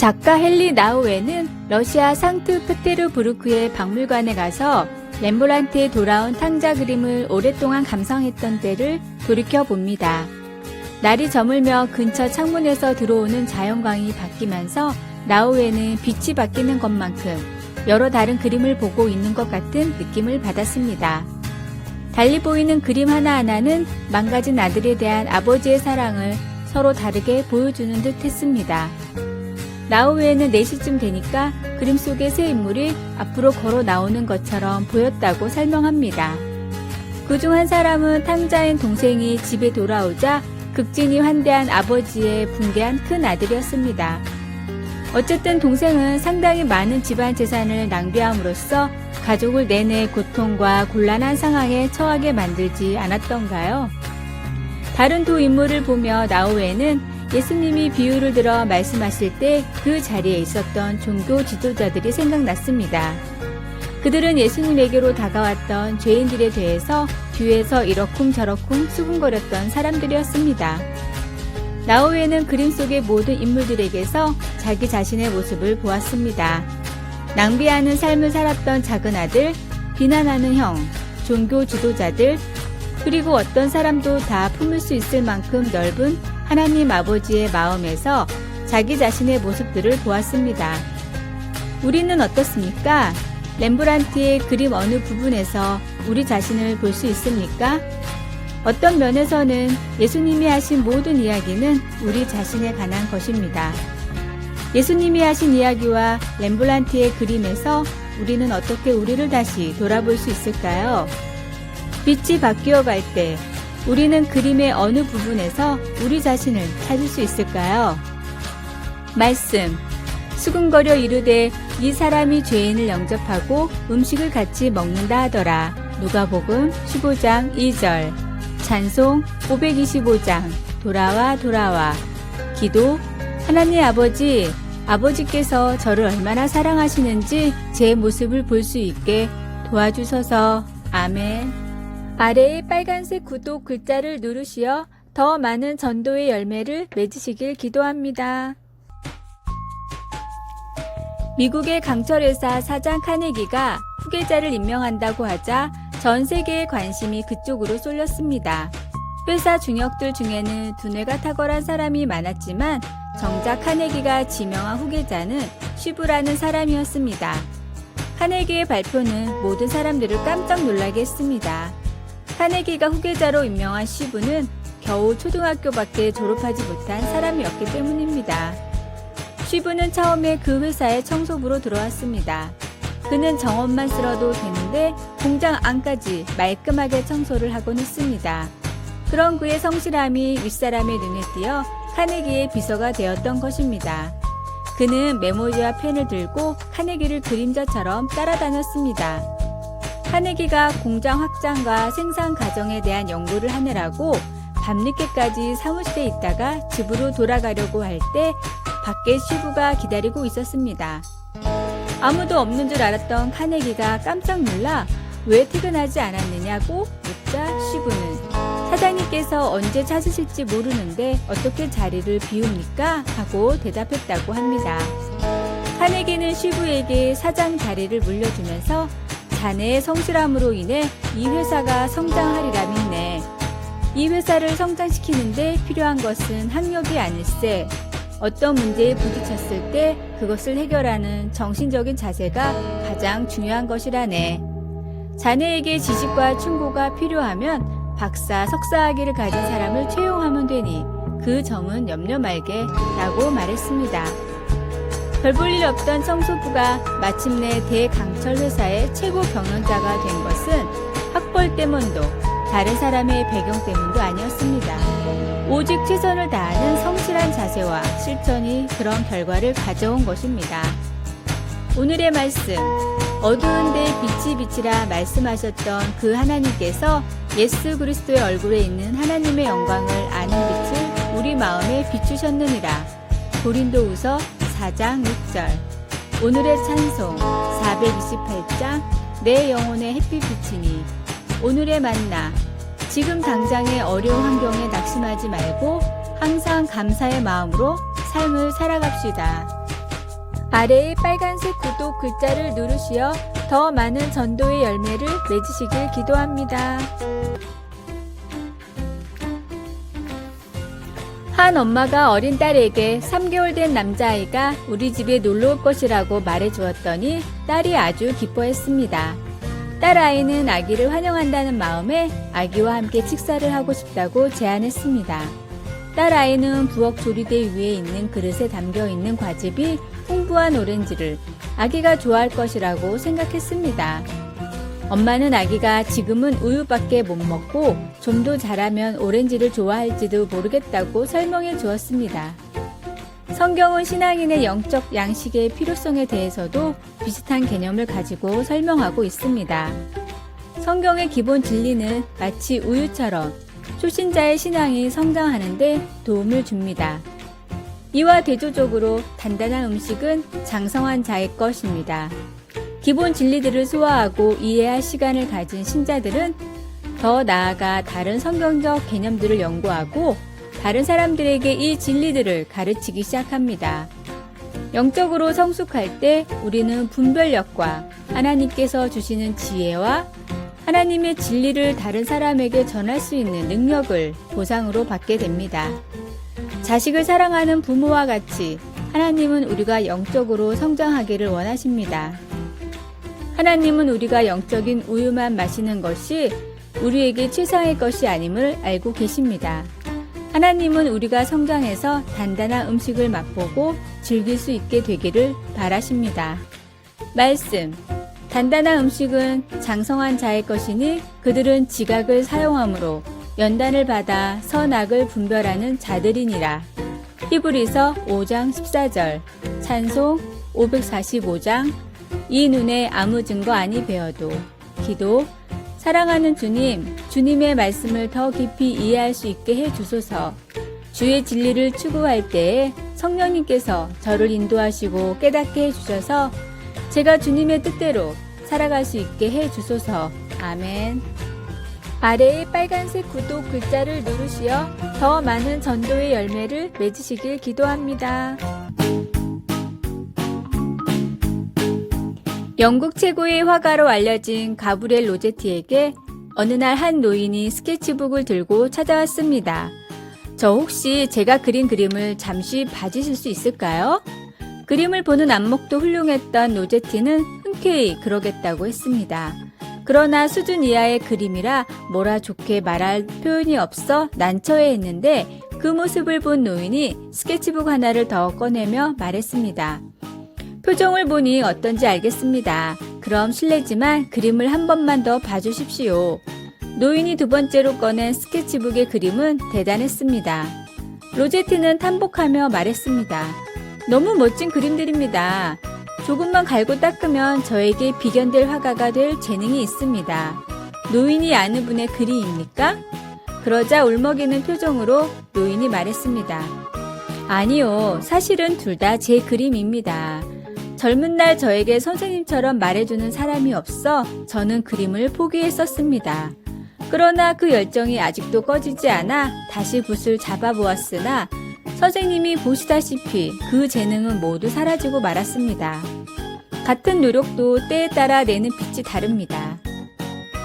작가 헨리 나우에는 러시아 상트페테르부르크의 박물관에 가서 렘브란트의 돌아온 탕자 그림을 오랫동안 감상했던 때를 돌이켜봅니다. 날이 저물며 근처 창문에서 들어오는 자연광이 바뀌면서 나우에는 빛이 바뀌는 것만큼 여러 다른 그림을 보고 있는 것 같은 느낌을 받았습니다. 달리 보이는 그림 하나하나는 망가진 아들에 대한 아버지의 사랑을 서로 다르게 보여주는 듯 했습니다. 나우에는 4시쯤 되니까 그림 속의 세 인물이 앞으로 걸어 나오는 것처럼 보였다고 설명합니다. 그중 한 사람은 탕자인 동생이 집에 돌아오자 극진히 환대한 아버지의 붕괴한 큰 아들이었습니다. 어쨌든 동생은 상당히 많은 집안 재산을 낭비함으로써 가족을 내내 고통과 곤란한 상황에 처하게 만들지 않았던가요? 다른 두 인물을 보며 나우에는 예수님이 비유를 들어 말씀하실 때 그 자리에 있었던 종교 지도자들이 생각났습니다. 그들은 예수님에게로 다가왔던 죄인들에 대해서 뒤에서 이러쿵저러쿵 수군거렸던 사람들이었습니다. 나우에는 그림 속의 모든 인물들에게서 자기 자신의 모습을 보았습니다. 낭비하는 삶을 살았던 작은 아들, 비난하는 형, 종교 지도자들, 그리고 어떤 사람도 다 품을 수 있을 만큼 넓은 하나님 아버지의 마음에서 자기 자신의 모습들을 보았습니다. 우리는 어떻습니까? 렘브란트의 그림 어느 부분에서 우리 자신을 볼 수 있습니까? 어떤 면에서는 예수님이 하신 모든 이야기는 우리 자신에 관한 것입니다. 예수님이 하신 이야기와 렘브란트의 그림에서 우리는 어떻게 우리를 다시 돌아볼 수 있을까요? 빛이 바뀌어 갈 때 우리는 그림의 어느 부분에서 우리 자신을 찾을 수 있을까요? 말씀. 수군거려 이르되 이 사람이 죄인을 영접하고 음식을 같이 먹는다 하더라. 누가복음 15장 2절. 찬송 525장. 돌아와 돌아와. 기도. 하나님 아버지, 아버지께서 저를 얼마나 사랑하시는지 제 모습을 볼 수 있게 도와주소서. 아멘. 아래의 빨간색 구독 글자를 누르시어 더 많은 전도의 열매를 맺으시길 기도합니다. 미국의 강철회사 사장 카네기가 후계자를 임명한다고 하자 전 세계의 관심이 그쪽으로 쏠렸습니다. 회사 중역들 중에는 두뇌가 탁월한 사람이 많았지만 정작 카네기가 지명한 후계자는 쉬브라는 사람이었습니다. 카네기의 발표는 모든 사람들을 깜짝 놀라게 했습니다. 카네기가 후계자로 임명한 쉬브는 겨우 초등학교밖에 졸업하지 못한 사람이었기 때문입니다. 쉬브는 처음에 그 회사에 청소부로 들어왔습니다. 그는 정원만 쓸어도 되는데 공장 안까지 말끔하게 청소를 하곤 했습니다. 그런 그의 성실함이 윗사람의 눈에 띄어 카네기의 비서가 되었던 것입니다. 그는 메모지와 펜을 들고 카네기를 그림자처럼 따라다녔습니다. 카네기가 공장 확장과 생산 과정에 대한 연구를 하느라고 밤늦게까지 사무실에 있다가 집으로 돌아가려고 할 때 밖에 쉬브가 기다리고 있었습니다. 아무도 없는 줄 알았던 카네기가 깜짝 놀라 왜 퇴근하지 않았느냐고 묻자 쉬브는 사장님께서 언제 찾으실지 모르는데 어떻게 자리를 비웁니까? 하고 대답했다고 합니다. 카네기는 쉬브에게 사장 자리를 물려주면서 자네의 성실함으로 인해 이 회사가 성장하리라 믿네. 이 회사를 성장시키는데 필요한 것은 학력이 아닐세. 어떤 문제에 부딪혔을 때 그것을 해결하는 정신적인 자세가 가장 중요한 것이라네. 자네에게 지식과 충고가 필요하면 박사, 석사학위를 가진 사람을 채용하면 되니 그 점은 염려 말게 라고 말했습니다. 별 볼 일 없던 청소부가 마침내 대강철 회사의 최고 경영자가 된 것은 학벌 때문도 다른 사람의 배경 때문도 아니었습니다. 오직 최선을 다하는 성실한 자세와 실천이 그런 결과를 가져온 것입니다. 오늘의 말씀, 어두운데 빛이 비치라 말씀하셨던 그 하나님께서 예수 그리스도의 얼굴에 있는 하나님의 영광을 아는 빛을 우리 마음에 비추셨느니라. 고린도후서 4장 6절. 오늘의 찬송 428장 내 영혼의 햇빛 비치니. 오늘의 만나, 지금 당장의 어려운 환경에 낙심하지 말고 항상 감사의 마음으로 삶을 살아갑시다. 아래의 빨간색 구독 글자를 누르시어 더 많은 전도의 열매를 맺으시길 기도합니다. 한 엄마가 어린 딸에게 3개월 된 남자아이가 우리 집에 놀러 올 것이라고 말해 주었더니 딸이 아주 기뻐했습니다. 딸 아이는 아기를 환영한다는 마음에 아기와 함께 식사를 하고 싶다고 제안했습니다. 딸 아이는 부엌 조리대 위에 있는 그릇에 담겨 있는 과즙이 풍부한 오렌지를 아기가 좋아할 것이라고 생각했습니다. 엄마는 아기가 지금은 우유밖에 못 먹고 좀 더 자라면 오렌지를 좋아할지도 모르겠다고 설명해 주었습니다. 성경은 신앙인의 영적 양식의 필요성에 대해서도 비슷한 개념을 가지고 설명하고 있습니다. 성경의 기본 진리는 마치 우유처럼 초신자의 신앙이 성장하는 데 도움을 줍니다. 이와 대조적으로 단단한 음식은 장성한 자의 것입니다. 기본 진리들을 소화하고 이해할 시간을 가진 신자들은 더 나아가 다른 성경적 개념들을 연구하고 다른 사람들에게 이 진리들을 가르치기 시작합니다. 영적으로 성숙할 때 우리는 분별력과 하나님께서 주시는 지혜와 하나님의 진리를 다른 사람에게 전할 수 있는 능력을 보상으로 받게 됩니다. 자식을 사랑하는 부모와 같이 하나님은 우리가 영적으로 성장하기를 원하십니다. 하나님은 우리가 영적인 우유만 마시는 것이 우리에게 최상의 것이 아님을 알고 계십니다. 하나님은 우리가 성장해서 단단한 음식을 맛보고 즐길 수 있게 되기를 바라십니다. 말씀. 단단한 음식은 장성한 자의 것이니 그들은 지각을 사용함으로 연단을 받아 선악을 분별하는 자들이니라. 히브리서 5장 14절, 찬송 545장, 이 눈에 아무 증거 아니 배어도. 기도. 사랑하는 주님, 주님의 말씀을 더 깊이 이해할 수 있게 해 주소서. 주의 진리를 추구할 때에 성령님께서 저를 인도하시고 깨닫게 해 주셔서 제가 주님의 뜻대로 살아갈 수 있게 해 주소서. 아멘. 아래의 빨간색 구독 글자를 누르시어 더 많은 전도의 열매를 맺으시길 기도합니다. 영국 최고의 화가로 알려진 가브리엘 로제티에게 어느 날 한 노인이 스케치북을 들고 찾아왔습니다. 저 혹시 제가 그린 그림을 잠시 봐주실 수 있을까요? 그림을 보는 안목도 훌륭했던 로제티는 흔쾌히 그러겠다고 했습니다. 그러나 수준 이하의 그림이라 뭐라 좋게 말할 표현이 없어 난처해했는데 그 모습을 본 노인이 스케치북 하나를 더 꺼내며 말했습니다. 표정을 보니 어떤지 알겠습니다. 그럼 실례지만 그림을 한 번만 더 봐주십시오. 노인이 두 번째로 꺼낸 스케치북의 그림은 대단했습니다. 로제티는 탐복하며 말했습니다. 너무 멋진 그림들입니다. 조금만 갈고 닦으면 저에게 비견될 화가가 될 재능이 있습니다. 노인이 아는 분의 글이입니까? 그러자 울먹이는 표정으로 노인이 말했습니다. 아니요, 사실은 둘 다 제 그림입니다. 젊은 날 저에게 선생님처럼 말해주는 사람이 없어 저는 그림을 포기했었습니다. 그러나 그 열정이 아직도 꺼지지 않아 다시 붓을 잡아보았으나 선생님이 보시다시피 그 재능은 모두 사라지고 말았습니다. 같은 노력도 때에 따라 내는 빛이 다릅니다.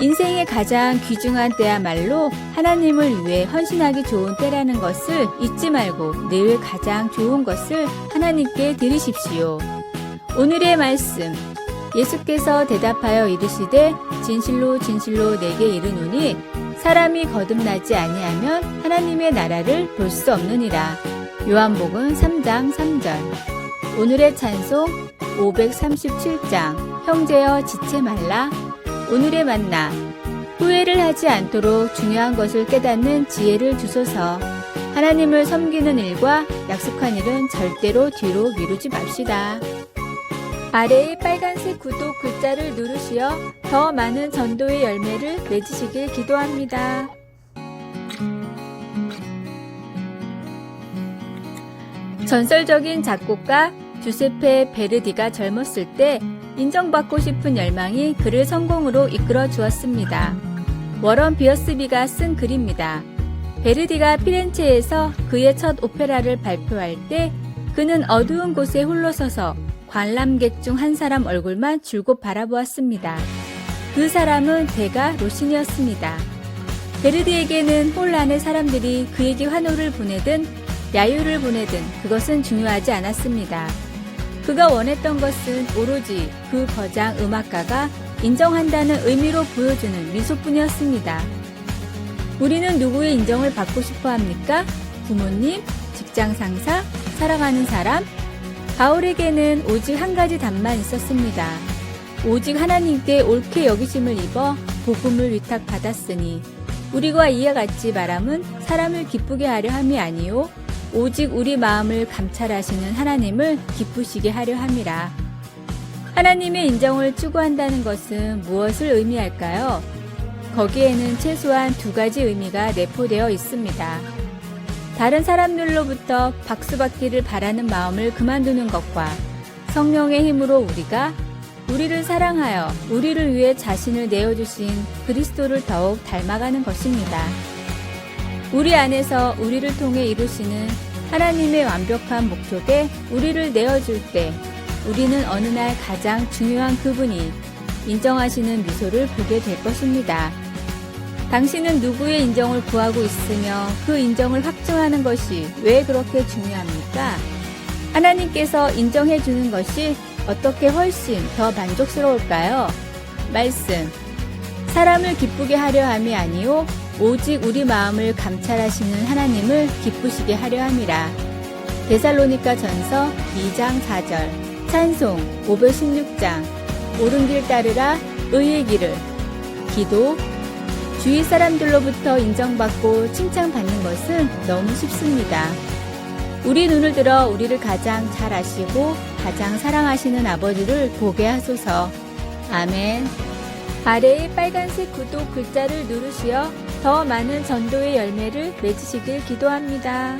인생의 가장 귀중한 때야말로 하나님을 위해 헌신하기 좋은 때라는 것을 잊지 말고 늘 가장 좋은 것을 하나님께 드리십시오. 오늘의 말씀. 예수께서 대답하여 이르시되 진실로 진실로 내게 이르노니 사람이 거듭나지 아니하면 하나님의 나라를 볼 수 없느니라. 요한복음 3장 3절. 오늘의 찬송 537장. 형제여 지체 말라. 오늘의 만나. 후회를 하지 않도록 중요한 것을 깨닫는 지혜를 주소서. 하나님을 섬기는 일과 약속한 일은 절대로 뒤로 미루지 맙시다. 아래의 빨간색 구독 글자를 누르시어 더 많은 전도의 열매를 맺으시길 기도합니다. 전설적인 작곡가 주세페 베르디가 젊었을 때 인정받고 싶은 열망이 그를 성공으로 이끌어 주었습니다. 워런 비어스비가 쓴 글입니다. 베르디가 피렌체에서 그의 첫 오페라를 발표할 때 그는 어두운 곳에 홀로 서서 관람객 중 한 사람 얼굴만 줄곧 바라보았습니다. 그 사람은 대가 로신이었습니다. 베르디에게는 홀 안의 사람들이 그에게 환호를 보내든 야유를 보내든 그것은 중요하지 않았습니다. 그가 원했던 것은 오로지 그 거장 음악가가 인정한다는 의미로 보여주는 미소뿐이었습니다. 우리는 누구의 인정을 받고 싶어 합니까? 부모님, 직장 상사, 사랑하는 사람? 바울에게는 오직 한 가지 답만 있었습니다. 오직 하나님께 옳게 여기심을 입어 복음을 위탁받았으니 우리와 이와 같이 말함은 사람을 기쁘게 하려 함이 아니요 오직 우리 마음을 감찰하시는 하나님을 기쁘시게 하려 함이라. 하나님의 인정을 추구한다는 것은 무엇을 의미할까요? 거기에는 최소한 두 가지 의미가 내포되어 있습니다. 다른 사람들로부터 박수받기를 바라는 마음을 그만두는 것과 성령의 힘으로 우리가 우리를 사랑하여 우리를 위해 자신을 내어주신 그리스도를 더욱 닮아가는 것입니다. 우리 안에서 우리를 통해 이루시는 하나님의 완벽한 목적에 우리를 내어줄 때 우리는 어느 날 가장 중요한 그분이 인정하시는 미소를 보게 될 것입니다. 당신은 누구의 인정을 구하고 있으며 그 인정을 확증하는 것이 왜 그렇게 중요합니까? 하나님께서 인정해 주는 것이 어떻게 훨씬 더 만족스러울까요? 말씀. 사람을 기쁘게 하려 함이 아니요 오직 우리 마음을 감찰하시는 하나님을 기쁘시게 하려 함이라. 데살로니가 전서 2장 4절. 찬송 516장. 옳은 길 따르라 의의 길을. 기도. 주위 사람들로부터 인정받고 칭찬받는 것은 너무 쉽습니다. 우리 눈을 들어 우리를 가장 잘 아시고 가장 사랑하시는 아버지를 보게 하소서. 아멘. 아래의 빨간색 구독 글자를 누르시어 더 많은 전도의 열매를 맺으시길 기도합니다.